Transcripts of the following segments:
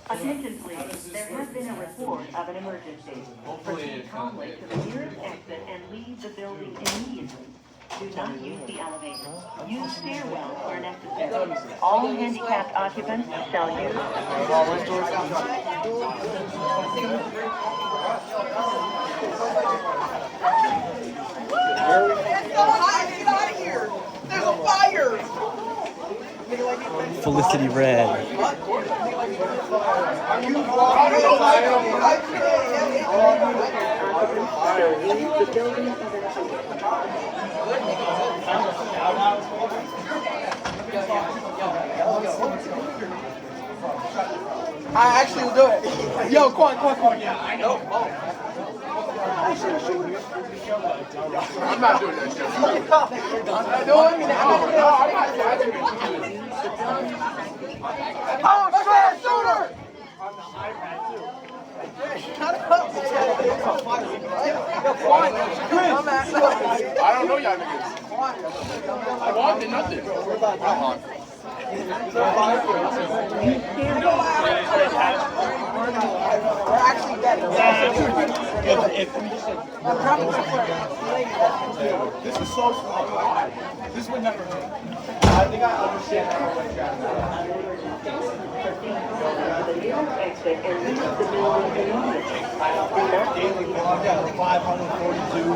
Attention please, there has been a report of an emergency. Proceed calmly to the nearest exit and leave the building immediately. Do not use the elevator. Use stairwells where necessary. All handicapped occupants shall use... Get out of here! There's a fire! Felicity Red. I actually will do it. Yo, Quan. Yeah, I know. I'm not doing that shit. I'm not doing it. Oh, shit, shooter! On the iPad, too. Shut up. I don't know y'all niggas. I wanted nothing. We're actually dead. This is so small. This would never be. I think I understand how daily I've got 542.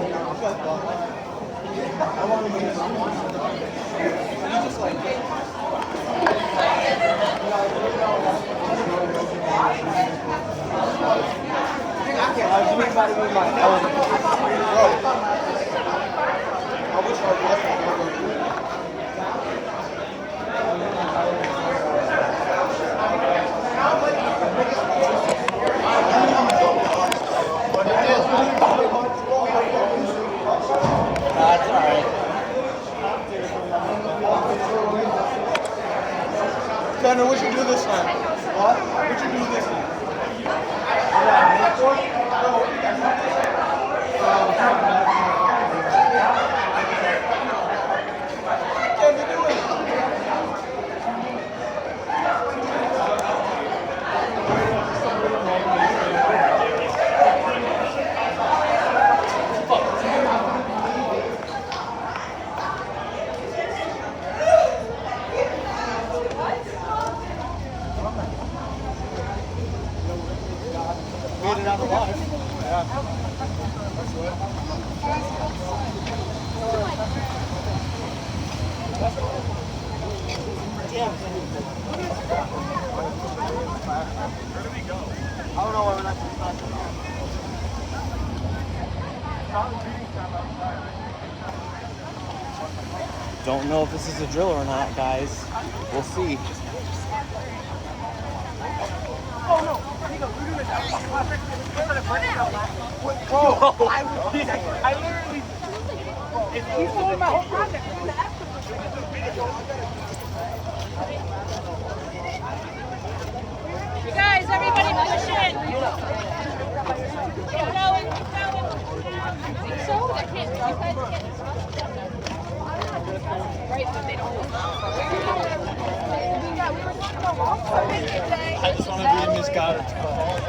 I want to get it's just like Tanner, what you do this time? What? What you do this time? Made it out alive. Yeah. Where do we go? I don't know where we're not supposed to. Don't know if this is a drill or not, guys. We'll see. Oh no! We're doing this. Bro, I literally. He's holding my whole project. You guys, everybody push it. Keep going, keep going. So I can't. You guys can't. Right, but they don't. I just want to be in Miss Goddard's car.